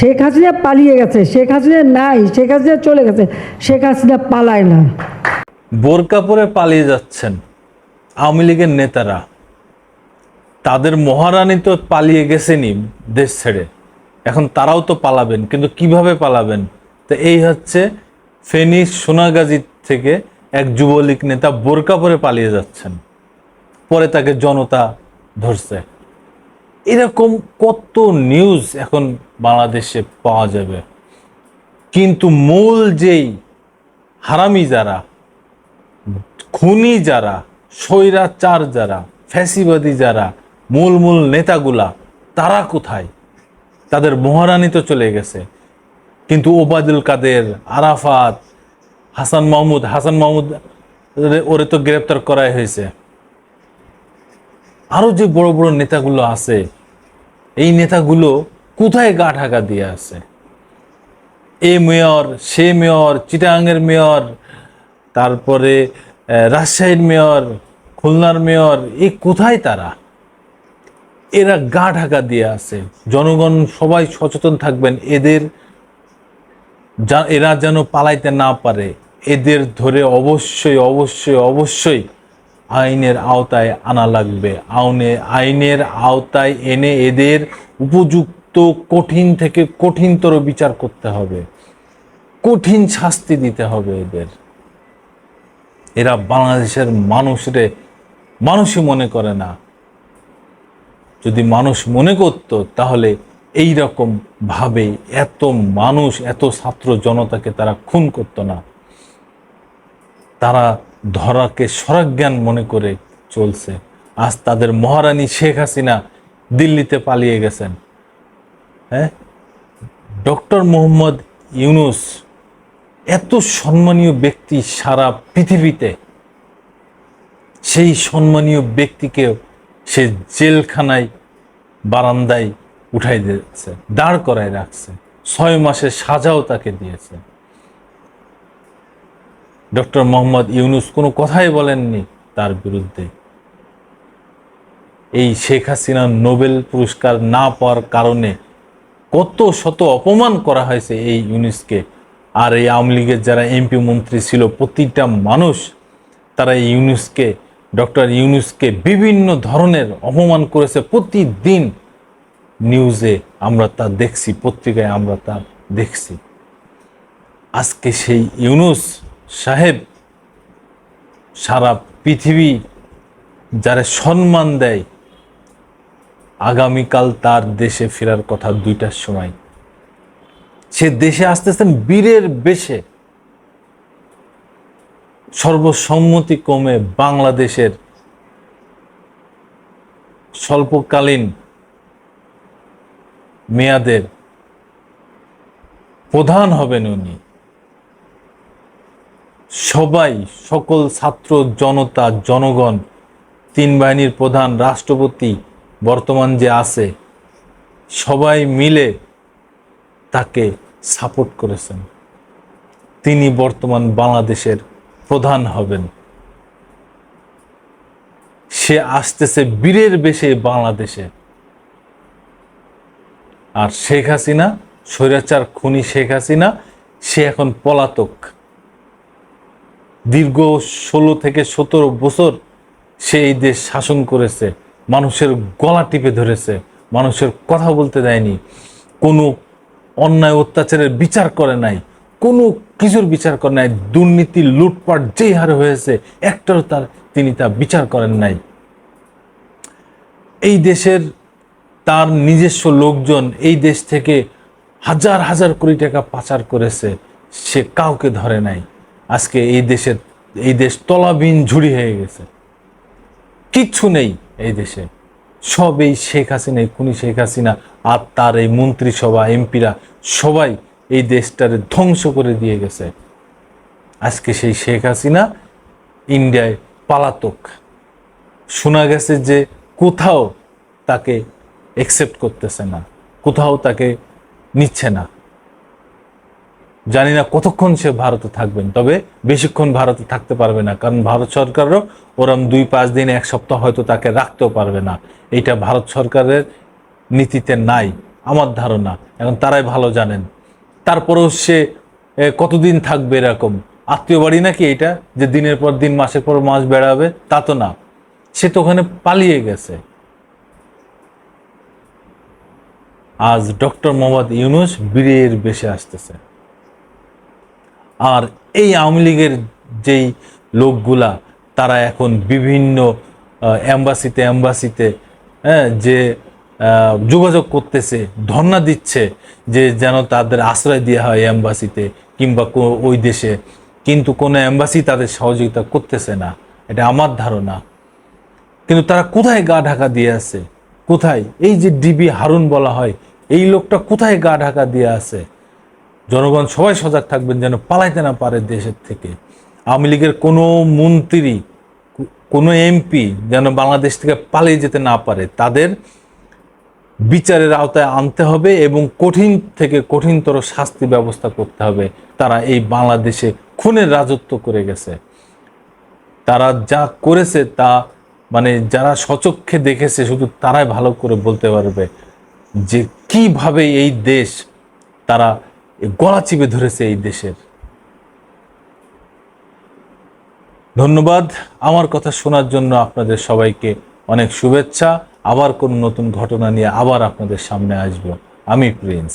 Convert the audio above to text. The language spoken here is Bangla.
শেখ হাসিনা পালিয়ে গেছে, শেখ হাসিনা নাই, শেখ হাসিনা চলে গেছে, শেখ হাসিনা পালায় না। বোরকা পরে পালিয়ে যাচ্ছেন আওয়ামী লীগের নেতারা, তাদের মহারানী তো পালিয়ে গেছেনই দেশ ছেড়ে, এখন তারাও তো পালাবেন, কিন্তু কিভাবে পালাবেন? তো এই হচ্ছে ফেনী সোনাগাজী থেকে এক যুবলীগ নেতা বোরকা পরে পালিয়ে যাচ্ছেন, পরে তাকে জনতা ধরছে। এরকম কত নিউজ এখন বাংলাদেশে পাওয়া যাবে, কিন্তু মূল যেই হারামি যারা, খুনি যারা, স্বৈরাচার যারা, ফ্যাসিবাদী যারা, মূল নেতাগুলা, তারা কোথায়? তাদের মহারানী তো চলে গেছে, কিন্তু ওবায়দুল কাদের, আরাফাত, হাসান মাহমুদ ওরে তো গ্রেপ্তার করাই হয়েছে। আরো যে বড় বড় নেতাগুলো আছে, এই নেতাগুলো কোথায় গা ঢাকা দিয়ে আছে? এ মেয়র, সে মেয়র, চিটাগাংয়ের মেয়র, তারপরে রাজশাহীর মেয়র, খুলনার মেয়র, এই কোথায় তারা? এরা গা ঢাকা দিয়ে আছে। জনগণ সবাই সচেতন থাকবেন, এরা যেন পালাইতে না পারে। এদের ধরে অবশ্যই অবশ্যই অবশ্যই আইনের আওতায় আনা লাগবে। আইনের আওতায় এনে এদের উপযুক্ত কঠিন থেকে কঠিনতর বিচার করতে হবে, কঠিন শাস্তি দিতে হবে এদের। এরা বাংলাদেশের মানুষই মনে করে না। যদি মানুষ মনে করত, তাহলে এই রকম ভাবে এত মানুষ, এত ছাত্র জনতাকে তারা খুন করত না। তারা ধরাকে স্বরাজ্ঞান মনে করে চলছে। আজ তাদের মহারানী শেখ হাসিনা দিল্লিতে পালিয়ে গেছেন। হ্যাঁ, ডক্টর মোহাম্মদ ইউনূস এত সম্মানীয় ব্যক্তি সারা পৃথিবীতে, সেই সম্মানীয় ব্যক্তিকেও সে জেলখানায় বারান্দায় উঠাই দিয়েছে, দাঁড় করায় রাখছে, 6 মাসের সাজাও তাকে দিয়েছে। ডক্টর মোহাম্মদ ইউনূস কোনো কথাই বলেননি তার বিরুদ্ধে। এই শেখ হাসিনা নোবেল পুরস্কার না পাওয়ার কারণে কত শত অপমান করা হয়েছে এই ইউনূসকে। আর এই আওয়ামী লীগের যারা এমপি মন্ত্রী ছিল, প্রতিটা মানুষ তারা এই ডক্টর ইউনূসকে বিভিন্ন ধরনের অপমান করেছে। প্রতিদিন নিউজে আমরা তা দেখছি, পত্রিকায় আমরা তা দেখছি। আজকে সেই ইউনূস সাহেব সারা পৃথিবী যারা সম্মান দেয়, আগামীকাল তার দেশে ফেরার কথা 2টার সময়। সে দেশে আসতেছেন বীরের বেশে। সর্বসম্মতিক্রমে বাংলাদেশের স্বল্পকালীন মেয়াদের প্রধান হবেন উনি। সবাই, সকল ছাত্র জনতা, জনগণ, 3 বাহিনীর প্রধান, রাষ্ট্রপতি বর্তমান যে আছে, সবাই মিলে তাকে সাপোর্ট করেছেন। তিনি বর্তমান বাংলাদেশের প্রধান হবেন। সে আসতেছে বীরের বেশে বাংলাদেশে। আর শেখ হাসিনা, স্বৈরাচার খুনি শেখ হাসিনা, সে এখন পলাতক। দীর্ঘ 16 থেকে 17 বছর সে এই দেশ শাসন করেছে, মানুষের গলা টিপে ধরেছে, মানুষের কথা বলতে দেয়নি, কোনো অন্যায় অত্যাচারের বিচার করে নাই, কোনো কিছুর বিচার করে নাই। দুর্নীতি, লুটপাট যেই হারে হয়েছে, একটারও তিনি তা বিচার করেন নাই। এই দেশের তার নিজস্ব লোকজন এই দেশ থেকে হাজার হাজার কোটি টাকা পাচার করেছে, সে কাউকে ধরে নাই। আজকে এই দেশ তলাবিহীন ঝুড়ি হয়ে গেছে, কিচ্ছু নেই এই দেশে। সব এই শেখ হাসিনা, খুনি শেখ হাসিনা আর তার এই মন্ত্রিসভা, এমপিরা সবাই এই দেশটারে ধ্বংস করে দিয়ে গেছে। আজকে সেই শেখ হাসিনা ইন্ডিয়ায় পালাতক। শোনা গেছে যে কোথাও তাকে অ্যাকসেপ্ট করতেছে না, কোথাও তাকে নিচ্ছে না। জানি না কতক্ষণ সে ভারতে থাকবেন, তবে বেশিক্ষণ ভারতে থাকতে পারবে না, কারণ ভারত সরকারও ওরম 2-5 দিন, 1 সপ্তাহ হয়তো তাকে রাখতেও পারবে না। এটা ভারত সরকারের নীতিতে নাই। আমার ধারণা। এখন তারাই ভালো জানেন। তারপরেও সে কতদিন থাকবে এরকম? আত্মীয় বাড়ি নাকি এটা যে দিনের পর দিন মাসের পর মাস বেড়াবে? তা তো না, সে তো ওখানে পালিয়ে গেছে। আজ ডক্টর মোহাম্মদ ইউনূস বীরের বেশে আসতেছে। আর এই আওয়ামী লীগের যেই লোকগুলা তারা এখন বিভিন্ন অ্যাম্বাসিতে যে যোগাযোগ করতেছে, ধর্ণা দিচ্ছে যে যেন তাদের আশ্রয় দেওয়া হয় অ্যাম্বাসিতে কিংবা ওই দেশে, কিন্তু কোনো অ্যাম্বাসি তাদের সহযোগিতা করতেছে না, এটা আমার ধারণা। কিন্তু তারা কোথায় গা ঢাকা দিয়ে আছে? কোথায়? এই যে ডিবি হারুন বলা হয়, এই লোকটা কোথায় গা ঢাকা দিয়ে আছে? জনগণ সবাই সজাগ থাকবেন যেন পালাইতে না পারে দেশের থেকে। আওয়ামী লীগের কোনো মন্ত্রী, কোনো এমপি যেন বাংলাদেশ থেকে পালিয়ে যেতে না পারে। তাদের বিচারের আওতায় আনতে হবে এবং কঠিন থেকে কঠিনতর শাস্তি ব্যবস্থা করতে হবে। তারা এই বাংলাদেশে খুনের রাজত্ব করে গেছে। তারা যা করেছে তা মানে যারা সচক্ষে দেখেছে শুধু তারাই ভালো করে বলতে পারবে যে কিভাবে এই দেশ তারা গলা চিপে ধরেছে এই দেশের। ধন্যবাদ আমার কথা শোনার জন্য। আপনাদের সবাইকে অনেক শুভেচ্ছা। আবার কোন নতুন ঘটনা নিয়ে আবার আপনাদের সামনে আসব। আমি প্রিন্স।